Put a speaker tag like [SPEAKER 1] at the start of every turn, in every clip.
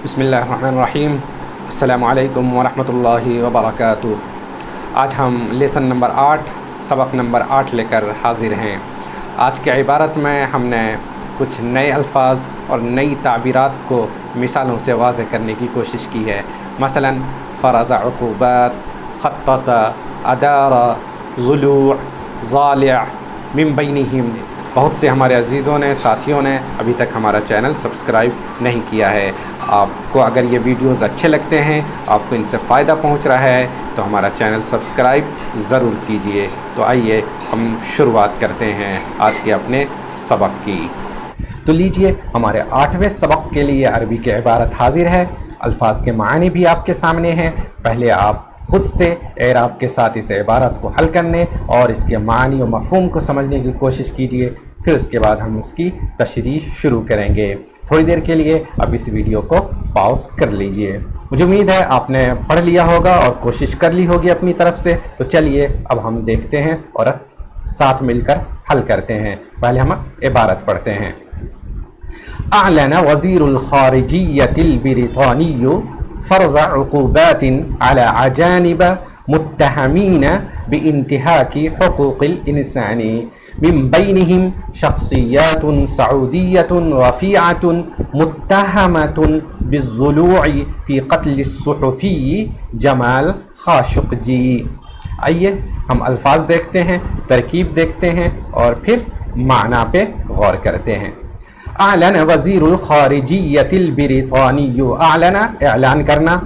[SPEAKER 1] بسم اللہ الرحمن الرحیم۔ السلام علیکم ورحمۃ اللہ وبرکاتہ۔ آج ہم لیسن نمبر 8 سبق نمبر 8 لے کر حاضر ہیں۔ آج کی عبارت میں ہم نے کچھ نئے الفاظ اور نئی تعبیرات کو مثالوں سے واضح کرنے کی کوشش کی ہے۔ مثلا فرض عقوبات، خطط، ادار، ضلوع، ضالع، من بینہم۔ بہت سے ہمارے عزیزوں نے، ساتھیوں نے ابھی تک ہمارا چینل سبسکرائب نہیں کیا ہے۔ آپ کو اگر یہ ویڈیوز اچھے لگتے ہیں، آپ کو ان سے فائدہ پہنچ رہا ہے تو ہمارا چینل سبسکرائب ضرور کیجئے۔ تو آئیے ہم شروعات کرتے ہیں آج کے اپنے سبق کی۔ تو لیجئے ہمارے 8ویں سبق کے لیے عربی کی عبارت حاضر ہے۔ الفاظ کے معنی بھی آپ کے سامنے ہیں۔ پہلے آپ خود سے اعراب کے ساتھ اس عبارت کو حل کرنے اور اس کے معنی و مفہوم کو سمجھنے کی کوشش کیجئے، پھر اس کے بعد ہم اس کی تشریح شروع کریں گے۔ تھوڑی دیر کے لیے اب اس ویڈیو کو پاؤز کر لیجئے۔ مجھے امید ہے آپ نے پڑھ لیا ہوگا اور کوشش کر لی ہوگی اپنی طرف سے۔ تو چلیے اب ہم دیکھتے ہیں اور ساتھ مل کر حل کرتے ہیں۔ پہلے ہم عبارت پڑھتے ہیں۔ اعلن وزیر الخارجیة البريطاني فرض عقوبات على أجانب متهمين بانتهاك حقوق الإنسان، من بينهم شخصيات سعودية رفيعة متهمة بالضلوع في قتل الصحفي جمال خاشقجی۔ آئیے ہم الفاظ دیکھتے ہیں، ترکیب دیکھتے ہیں اور پھر معنی پہ غور کرتے ہیں۔ اعلن وزیر الخارجیة البريطاني، اعلن اعلان کرنا،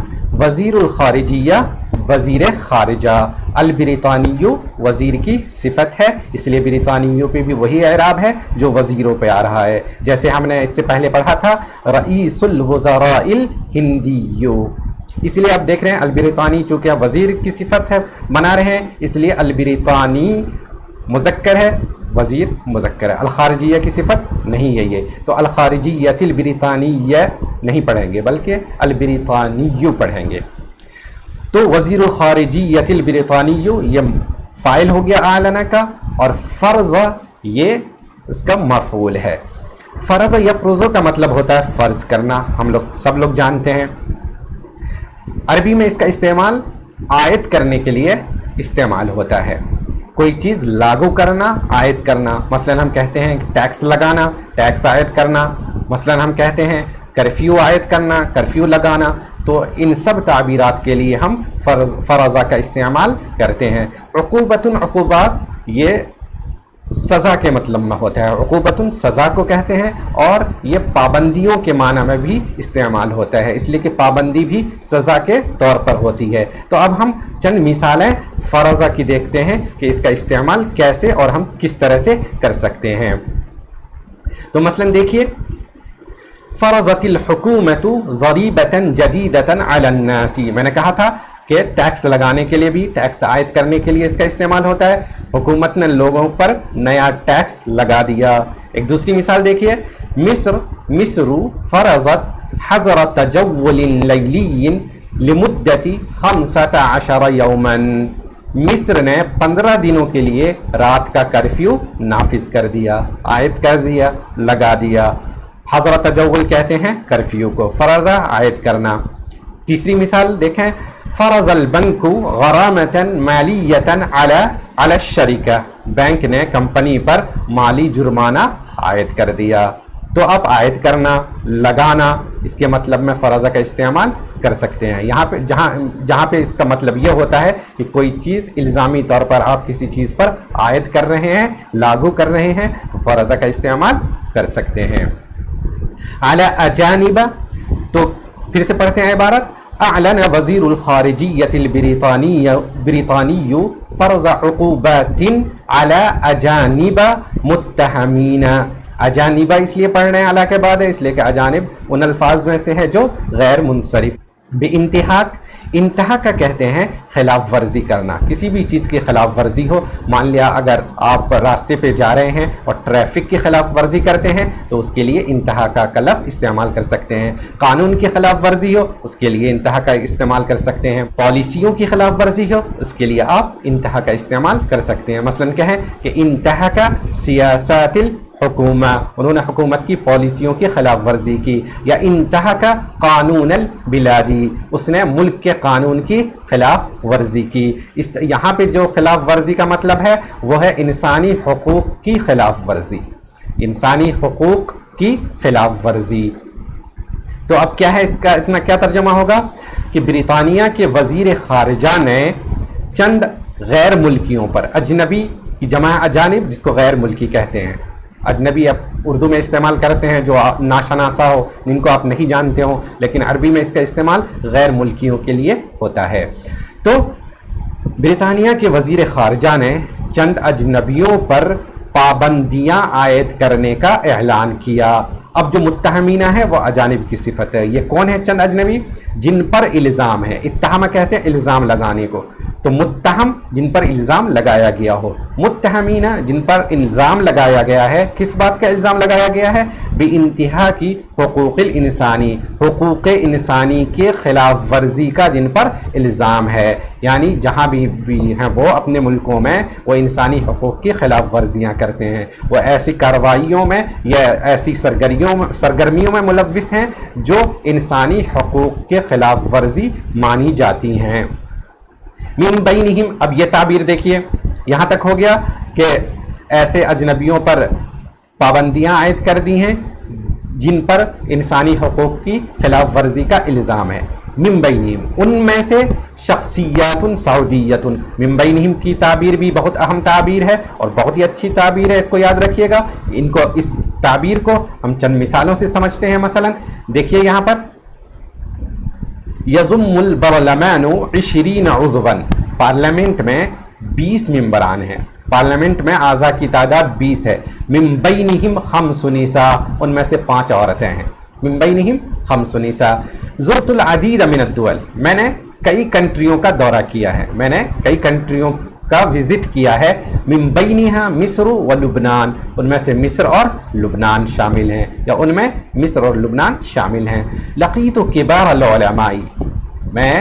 [SPEAKER 1] وزیر الخارجیہ وزیر خارجہ، البريطاني وزیر کی صفت ہے، اس لیے بريطاني پہ بھی وہی اعراب ہے جو وزیروں پہ آ رہا ہے۔ جیسے ہم نے اس سے پہلے پڑھا تھا رئیس الوزراء الہندی، اس لیے آپ دیکھ رہے ہیں البريطاني چونکہ وزیر کی صفت ہے بنا رہے ہیں، اس لیے البريطاني مذکر ہے، وزیر مذکر ہے، الخارجیہ کی صفت نہیں ہے یہ، تو الخارجیۃ البريطانیہ نہیں پڑھیں گے بلکہ البريطاني پڑھیں گے۔ تو وزیر الخارجیۃ البريطاني یہ فاعل ہو گیا اعلن کا، اور فرض یہ اس کا مفعول ہے۔ فرض یفرض کا مطلب ہوتا ہے فرض کرنا، ہم سب لوگ جانتے ہیں۔ عربی میں اس کا استعمال عائد کرنے کے لیے استعمال ہوتا ہے، کوئی چیز لاگو کرنا، عائد کرنا۔ مثلا ہم کہتے ہیں ٹیکس لگانا، ٹیکس عائد کرنا۔ مثلا ہم کہتے ہیں کرفیو عائد کرنا، کرفیو لگانا۔ تو ان سب تعبیرات کے لیے ہم فرضا کا استعمال کرتے ہیں۔ عقوبۃ، عقوبات یہ سزا کے مطلب میں ہوتا ہے، عقوبۃ سزا کو کہتے ہیں، اور یہ پابندیوں کے معنی میں بھی استعمال ہوتا ہے، اس لیے کہ پابندی بھی سزا کے طور پر ہوتی ہے۔ تو اب ہم چند مثالیں فرضا کی دیکھتے ہیں کہ اس کا استعمال کیسے اور ہم کس طرح سے کر سکتے ہیں۔ تو مثلا دیکھیے، فرضت الحکومت ضریبۃ جدیدۃ علی الناس، میں نے کہا تھا کہ ٹیکس لگانے کے لیے بھی، ٹیکس عائد کرنے کے لیے اس کا استعمال ہوتا ہے۔ حکومت نے لوگوں پر نیا ٹیکس لگا دیا۔ ایک دوسری مثال دیکھیے، مصر فرضت حظر تجول لیلی لمدت 15 یوما، مصر نے 15 دنوں کے لیے رات کا کرفیو نافذ کر دیا، عائد کر دیا، لگا دیا۔ حظر تجول کہتے ہیں کرفیو کو، فرضا عائد کرنا۔ تیسری مثال دیکھیں، فرض البنک غرامۃ مالیۃ علی الشریکہ، بینک نے کمپنی پر مالی جرمانہ عائد کر دیا۔ تو اب عائد کرنا، لگانا، اس کے مطلب میں فرضا کا استعمال کر سکتے ہیں۔ یہاں پہ جہاں پہ اس کا مطلب یہ ہوتا ہے کہ کوئی چیز الزامی طور پر آپ کسی چیز پر عائد کر رہے ہیں، لاگو کر رہے ہیں، تو فرضا کا استعمال کر سکتے ہیں۔ علی اجانب، تو پھر سے پڑھتے ہیں عبارت۔ اعلن وزیر الخارجیۃ البريطاني فرض عقوبات على اجانب متہمین، اجانب اس لیے پڑھنا ہے علی کے بعد ہے، اس لیے کہ اجانب ان الفاظ میں سے ہے جو غیر منصرف۔ بے انتہاک، انتہا کا کہتے ہیں خلاف ورزی کرنا، کسی بھی چیز کی خلاف ورزی ہو۔ مان لیا اگر آپ راستے پہ جا رہے ہیں اور ٹریفک کی خلاف ورزی کرتے ہیں تو اس کے لیے انتہا کا لفظ استعمال کر سکتے ہیں۔ قانون کی خلاف ورزی ہو اس کے لیے انتہا کا استعمال کر سکتے ہیں۔ پالیسیوں کی خلاف ورزی ہو اس کے لیے آپ انتہا کا استعمال کر سکتے ہیں۔ مثلا کہیں کہ انتہا کا سیاست الحکومہ، انہوں نے حکومت کی پالیسیوں کی خلاف ورزی کی، یا انتہک قانون البلادی، اس نے ملک کے قانون کی خلاف ورزی کی۔ یہاں پہ جو خلاف ورزی کا مطلب ہے وہ ہے انسانی حقوق کی خلاف ورزی، انسانی حقوق کی خلاف ورزی۔ تو اب کیا ہے اس کا اتنا کیا ترجمہ ہوگا کہ برطانیہ کے وزیر خارجہ نے چند غیر ملکیوں پر، اجنبی کی جمع اجانب جس کو غیر ملکی کہتے ہیں، اجنبی اب اردو میں استعمال کرتے ہیں جو ناشناسا ہو، جن کو آپ نہیں جانتے ہو، لیکن عربی میں اس کا استعمال غیر ملکیوں کے لیے ہوتا ہے۔ تو برطانیہ کے وزیر خارجہ نے چند اجنبیوں پر پابندیاں عائد کرنے کا اعلان کیا۔ اب جو متہمینہ ہے وہ اجانب کی صفت ہے۔ یہ کون ہے چند اجنبی؟ جن پر الزام ہے، اتہامہ کہتے ہیں الزام لگانے کو، تو متہم جن پر الزام لگایا گیا ہو، متہمینہ جن پر الزام لگایا گیا ہے۔ کس بات کا الزام لگایا گیا ہے؟ بے انتہا کی حقوق الانسانی، حقوق انسانی کے خلاف ورزی کا جن پر الزام ہے، یعنی جہاں بھی ہیں وہ اپنے ملکوں میں وہ انسانی حقوق کی خلاف ورزیاں کرتے ہیں، وہ ایسی کارروائیوں میں یا ایسی سرگرمیوں میں ملوث ہیں جو انسانی حقوق کے خلاف ورزی مانی جاتی ہیں۔ من بینہم، اب یہ تعبیر دیکھیے، یہاں تک ہو گیا کہ ایسے اجنبیوں پر پابندیاں عائد کر دی ہیں جن پر انسانی حقوق کی خلاف ورزی کا الزام ہے۔ من بینہم، ان میں سے شخصیات سعودیت، من بینہم کی تعبیر بھی بہت اہم تعبیر ہے اور بہت ہی اچھی تعبیر ہے، اس کو یاد رکھیے گا۔ اس تعبیر کو ہم چند مثالوں سے سمجھتے ہیں۔ مثلا دیکھیے یہاں پر یضم البرلمان 20 عضوا، پارلیمنٹ میں 20 ممبران ہیں، پارلیمنٹ میں اعضاء کی تعداد 20 ہے۔ من بینہم 5 نساء، ان میں سے 5 عورتیں ہیں۔ من بینہم 5 نساء۔ زرت العدید من الدول، میں نے کئی کنٹریوں کا دورہ کیا ہے، میں نے کئی کنٹریوں کا وزٹ کیا ہے۔ من بینہا مصر و لبنان، ان میں سے مصر اور لبنان شامل ہیں، یا ان میں مصر اور لبنان شامل ہیں۔ لقیت کبار العلماء، میں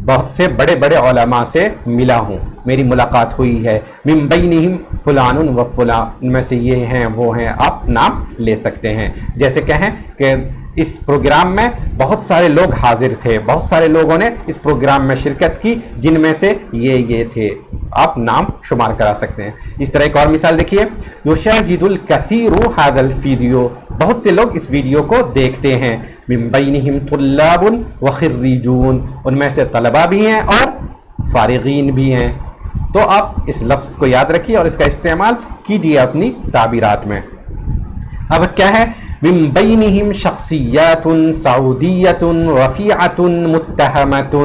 [SPEAKER 1] بہت سے بڑے بڑے علماء سے ملا ہوں، میری ملاقات ہوئی ہے۔ من بینہم فلان و فلان، ان میں سے یہ ہیں وہ ہیں، آپ نام لے سکتے ہیں۔ جیسے کہیں کہ اس پروگرام میں بہت سارے لوگ حاضر تھے، بہت سارے لوگوں نے اس پروگرام میں شرکت کی، جن میں سے یہ تھے، آپ نام شمار کرا سکتے ہیں۔ اس طرح ایک اور مثال دیکھیے، یشاہد الکثیر ھذا الویڈیو، بہت سے لوگ اس ویڈیو کو دیکھتے ہیں۔ من بینہم طلاب و خریجون، ان میں سے طلبہ بھی ہیں اور فارغین بھی ہیں۔ تو آپ اس لفظ کو یاد رکھیے اور اس کا استعمال کیجیے اپنی تعبیرات میں۔ اب کیا ہے؟ من بینہم شخصیات سعودیۃ رفیعۃ متہمۃ،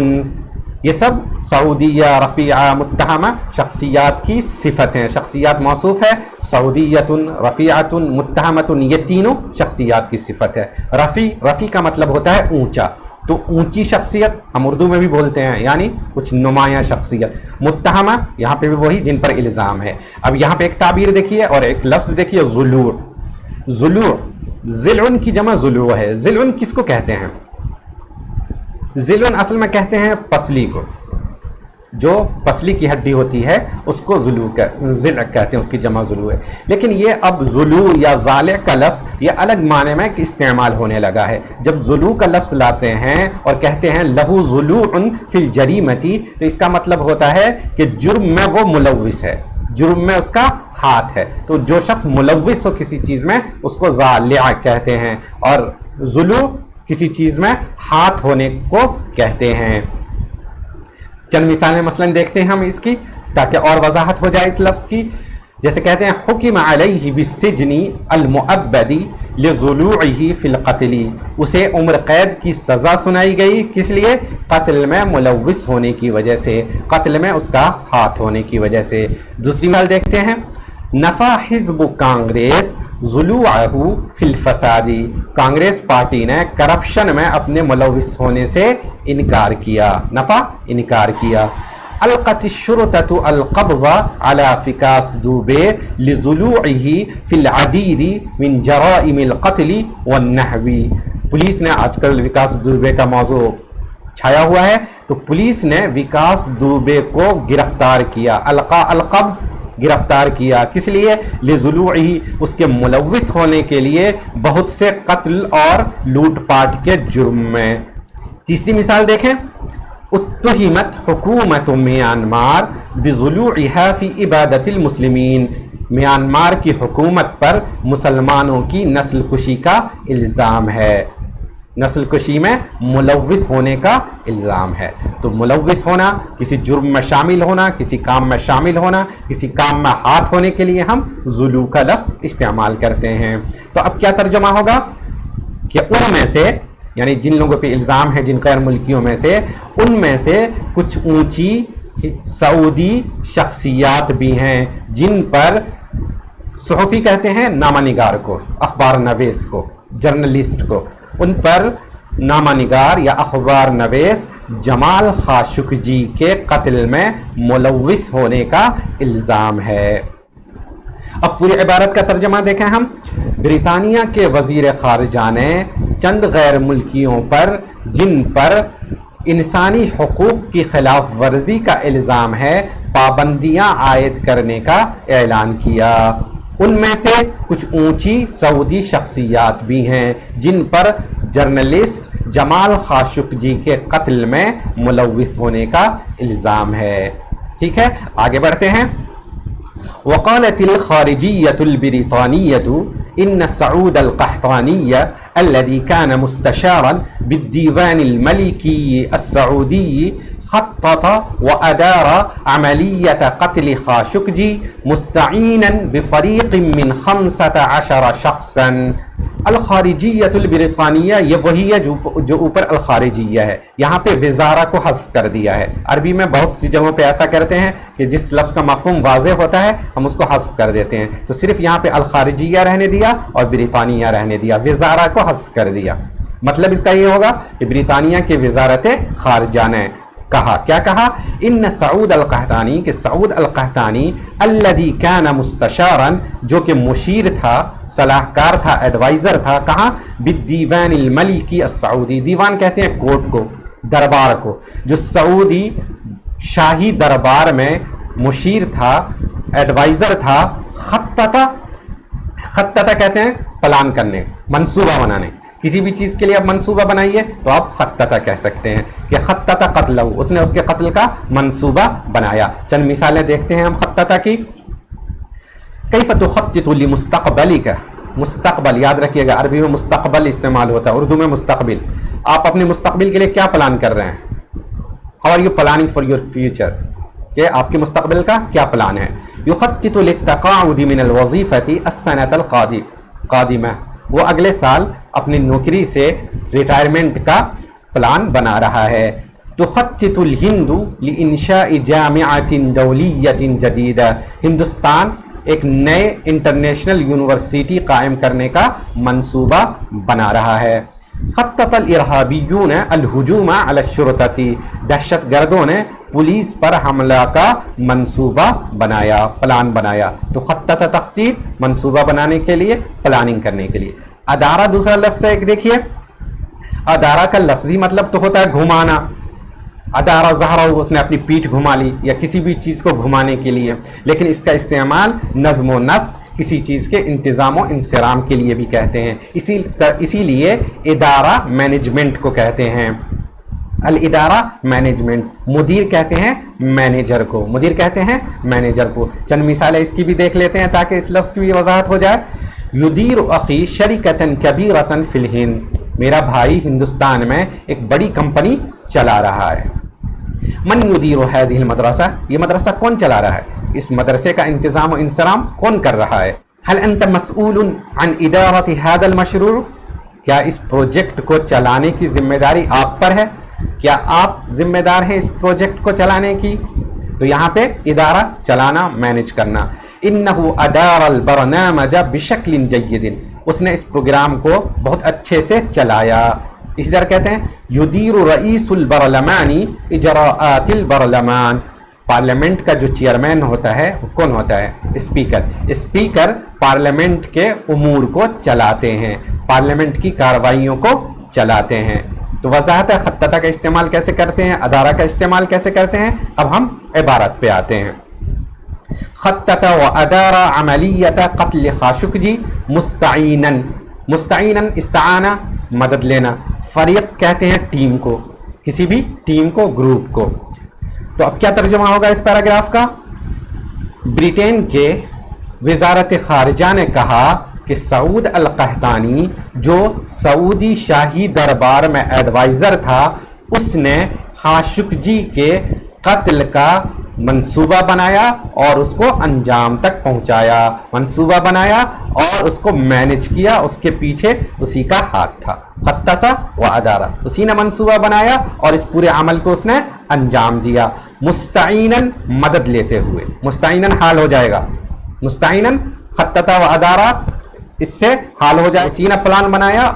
[SPEAKER 1] یہ سب سعودیہ، رفیعہ، متہمہ شخصیات کی صفت ہیں۔ شخصیات موصوف ہے، سعودیۃ، رفیعۃ، متہمۃ، یہ تینوں شخصیات کی صفت ہے۔ رفیع کا مطلب ہوتا ہے اونچا، تو اونچی شخصیت ہم اردو میں بھی بولتے ہیں، یعنی کچھ نمایاں شخصیت۔ متہمہ یہاں پہ بھی وہی جن پر الزام ہے۔ اب یہاں پہ ایک تعبیر دیکھیے اور ایک لفظ دیکھیے، ضلوع۔ ضلوع، ضلع کی جمع ضلوع ہے۔ ضلع کس کو کہتے ہیں؟ ضلع اصل میں کہتے ہیں پسلی کو، جو پسلی کی ہڈی ہوتی ہے اس کو ضلع کہتے ہیں، اس کی جمع ضلوع ہے۔ لیکن یہ اب ضلوع یا ضالع کا لفظ یہ الگ معنی میں استعمال ہونے لگا ہے۔ جب ضلوع کا لفظ لاتے ہیں اور کہتے ہیں لہو ضلوع فی الجریمتی، تو اس کا مطلب ہوتا ہے کہ جرم میں وہ ملوث ہے، جرم میں اس کا ہاتھ ہے۔ تو جو شخص ملوث ہو کسی چیز میں اس کو ضالع کہتے ہیں، اور ضلوع کسی چیز میں ہاتھ ہونے کو کہتے ہیں۔ چند مثالیں مثلا دیکھتے ہیں ہم اس کی تاکہ اور وضاحت ہو جائے اس لفظ کی۔ جیسے کہتے ہیں حکم علیہ بالسجن المؤبد لضلوعہ فی القتل، اسے عمر قید کی سزا سنائی گئی، کس لیے؟ قتل میں ملوث ہونے کی وجہ سے، قتل میں اس کا ہاتھ ہونے کی وجہ سے۔ دوسری مثال دیکھتے ہیں، نفا حزب کانگریس ضلوعہ فی الفساد، کانگریس پارٹی نے کرپشن میں اپنے ملوث ہونے سے انکار کیا، نفا انکار کیا۔ القت الشرطۃ القبض علی فکاس دوبے لضلوعہ فی العدید من جرائم القتل والنہب، پولیس نے، آج کل وکاس دوبے کا موضوع چھایا ہوا ہے، تو پولیس نے وکاس دوبے کو گرفتار کیا۔ القبض گرفتار کیا. کس لیے؟ لِضُلُوعِهِ اس کے ملوث ہونے کے لیے بہت سے قتل اور لوٹ پاٹ کے جرم میں. تیسری مثال دیکھیں، اتہمت حکومت میانمار بِضُلُوعِهَا فی عبادت المسلمین. میانمار کی حکومت پر مسلمانوں کی نسل کشی کا الزام ہے، نسل کشی میں ملوث ہونے کا الزام ہے. تو ملوث ہونا، کسی جرم میں شامل ہونا، کسی کام میں شامل ہونا، کسی کام میں ہاتھ ہونے کے لیے ہم ضلوع کا لفظ استعمال کرتے ہیں. تو اب کیا ترجمہ ہوگا کہ ان میں سے، یعنی جن لوگوں پہ الزام ہے، جن غیر ملکیوں میں سے، ان میں سے کچھ اونچی سعودی شخصیات بھی ہیں جن پر صحافی کہتے ہیں نامہ نگار کو، اخبار نویس کو، جرنلسٹ کو، ان پر نامہ نگار یا اخبار نویس جمال خاشقجی کے قتل میں ملوث ہونے کا الزام ہے. اب پوری عبارت کا ترجمہ دیکھیں ہم. برطانیہ کے وزیر خارجہ نے چند غیر ملکیوں پر جن پر انسانی حقوق کی خلاف ورزی کا الزام ہے پابندیاں عائد کرنے کا اعلان کیا. ان میں سے کچھ اونچی سعودی شخصیات بھی ہیں جن پر جرنلسٹ جمال خاشقجی کے قتل میں ملوث ہونے کا الزام ہے. ٹھیک ہے، آگے بڑھتے ہیں. وقالت الخارجية البريطانية إن سعود القحطاني الذي كان مستشارا بالديوان الملكي السعودي خطط وأدار عملية قتل خاشقجي مستعينا بفريق من 15 شخصا. الخارجیت البرطانیہ یہ وہی ہے جو اوپر الخارجیہ ہے، یہاں پہ وزارہ کو حذف کر دیا ہے. عربی میں بہت سی جگہوں پہ ایسا کرتے ہیں کہ جس لفظ کا مفہوم واضح ہوتا ہے ہم اس کو حذف کر دیتے ہیں. تو صرف یہاں پہ الخارجیہ رہنے دیا اور برطانیہ رہنے دیا، وزارہ کو حذف کر دیا. مطلب اس کا یہ ہوگا کہ برطانیہ کے وزارت خارجہ نے کہا، کیا کہا؟ ان سعود القحطانی، کہ سعود القحطانی الذی کان مستشارا جو کہ مشیر تھا، صلاح کار تھا، ایڈوائزر تھا. کہاں؟ بالدیوان الملکی السعودی. دیوان کہتے ہیں کورٹ کو، دربار کو. جو سعودی شاہی دربار میں مشیر تھا، ایڈوائزر تھا. خططہ کہتے ہیں پلان کرنے، منصوبہ بنانے. کسی بھی چیز کے لیے آپ منصوبہ بنائیے تو آپ خططہ کہہ سکتے ہیں کہ خططہ قتلہ، اس نے اس کے قتل کا منصوبہ بنایا. چند مثالیں دیکھتے ہیں ہم خططہ کی. کیف تخطط لمستقبلک، مستقبل یاد رکھیے گا، عربی میں مستقبل استعمال ہوتا ہے، اردو میں مستقبل. آپ اپنے مستقبل کے لیے کیا پلان کر رہے ہیں؟ How are you planning for your future, کہ آپ کے مستقبل کا کیا پلان ہے. یخطط للتقاعد من الوظیفۃ السنۃ القادمہ، وہ اگلے سال اپنی نوکری سے ریٹائرمنٹ کا پلان بنا رہا ہے. تخطط الہند لانشاء جامعۃ دولیۃ جدیدہ، ہندوستان ایک نئے انٹرنیشنل یونیورسٹی قائم کرنے کا منصوبہ بنا رہا ہے. خطط الارہابیون الہجوم علی الشرطۃ، دہشت گردوں نے پولیس پر حملہ کا منصوبہ بنایا، پلان بنایا. تو خطط تخطیط، منصوبہ بنانے کے لیے، پلاننگ کرنے کے لیے. ادارہ دوسرا لفظ ہے ایک، دیکھیے ادارہ کا لفظی مطلب تو ہوتا ہے گھمانا. ادارہ ظہرہ، اس نے اپنی پیٹھ گھما لی، یا کسی بھی چیز کو گھمانے کے لیے. لیکن اس کا استعمال نظم و نسق، کسی چیز کے انتظام و انصرام کے لیے بھی کہتے ہیں. اسی لیے ادارہ مینجمنٹ کو کہتے ہیں. الادارہ مینجمنٹ. مدیر کہتے ہیں مینیجر کو، مدیر کہتے ہیں مینیجر کو. چند مثالیں اس کی بھی دیکھ لیتے ہیں تاکہ اس لفظ کی بھی وضاحت ہو جائے. یدیر اخی شرکتن کبیرتن فی الہند، میرا بھائی ہندوستان میں ایک بڑی کمپنی چلا رہا ہے. من یدیر هذه المدرسہ، یہ مدرسہ کون چلا رہا ہے؟ اس مدرسے کا انتظام و انصرام کون کر رہا ہے؟ هل انت مسئول عن ادارت هذا المشروع، کیا اس پروجیکٹ کو چلانے کی ذمہ داری آپ پر ہے؟ کیا آپ ذمہ دار ہیں اس پروجیکٹ کو چلانے کی؟ تو یہاں پہ ادارہ چلانا، مینیج کرنا. انہو ادار البرنامج بشکل جید، اس نے اس پروگرام کو بہت اچھے سے چلایا. اسی طرح کہتے ہیں یدیر رئیس البرلمان اجراءات البرلمان، پارلیمنٹ کا جو چیئرمین ہوتا ہے وہ کون ہوتا ہے؟ اسپیکر. اسپیکر پارلیمنٹ کے امور کو چلاتے ہیں، پارلیمنٹ کی کارروائیوں کو چلاتے ہیں. تو وضاحت ہے خططہ کا استعمال کیسے کرتے ہیں، ادارہ کا استعمال کیسے کرتے ہیں. اب ہم عبارت پہ آتے ہیں. خطط وادار عملیت قتل خاشقجی مستعیناً، مستعیناً استعانہ مدد لینا، فریق کہتے ہیں ٹیم کو، کسی بھی ٹیم کو، گروپ کو۔ تو اب کیا ترجمہ ہوگا اس پیراگراف کا؟ برٹین کے وزارت خارجہ نے کہا کہ سعود القحطانی جو سعودی شاہی دربار میں ایڈوائزر تھا، اس نے خاشقجی کے قتل کا منصوبہ بنایا اور اس کو انجام تک پہنچایا، منصوبہ بنایا اور اس کو مینج کیا، اس کے پیچھے اسی کا ہاتھ تھا۔ خطط و ادارہ، اسی نے منصوبہ بنایا اور اس پورے عمل کو اس نے انجام دیا۔ مستعیناً مدد لیتے ہوئے، مستعیناً حال ہو جائے گا، مستعیناً خطط و ادارہ اس سے حال ہو جائے، اسی نے پلان بنایا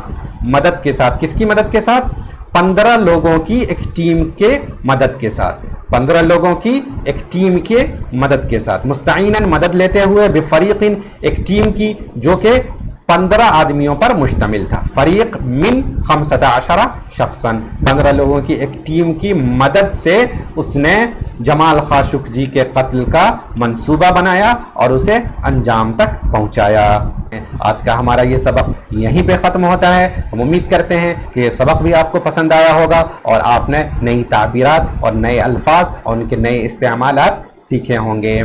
[SPEAKER 1] مدد کے ساتھ۔ کس کی مدد کے ساتھ؟ 15 لوگوں کی ایک ٹیم کے مدد کے ساتھ، 15 لوگوں کی ایک ٹیم کے مدد کے ساتھ۔ مستعیناً مدد لیتے ہوئے، بفریقن ایک ٹیم کی جو کہ 15 آدمیوں پر مشتمل تھا، فریق من 15 شخصاً، 15 لوگوں کی ایک ٹیم کی مدد سے اس نے جمال خاشقجی کے قتل کا منصوبہ بنایا اور اسے انجام تک پہنچایا۔ آج کا ہمارا یہ سبق یہیں پہ ختم ہوتا ہے۔ ہم امید کرتے ہیں کہ یہ سبق بھی آپ کو پسند آیا ہوگا اور آپ نے نئی تعبیرات اور نئے الفاظ اور ان کے نئے استعمالات سیکھے ہوں گے۔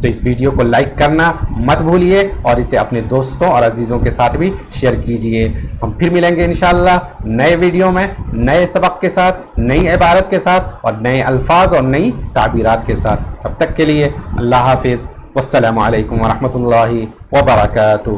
[SPEAKER 1] تو اس ویڈیو کو لائک کرنا مت بھولیے اور اسے اپنے دوستوں اور عزیزوں کے ساتھ بھی شیئر کیجئے۔ ہم پھر ملیں گے انشاءاللہ نئے ویڈیو میں، نئے سبق کے ساتھ، نئی عبارت کے ساتھ اور نئے الفاظ اور نئی تعبیرات کے ساتھ۔ تب تک کے لیے اللہ حافظ، والسلام علیکم ورحمۃ اللہ وبرکاتہ۔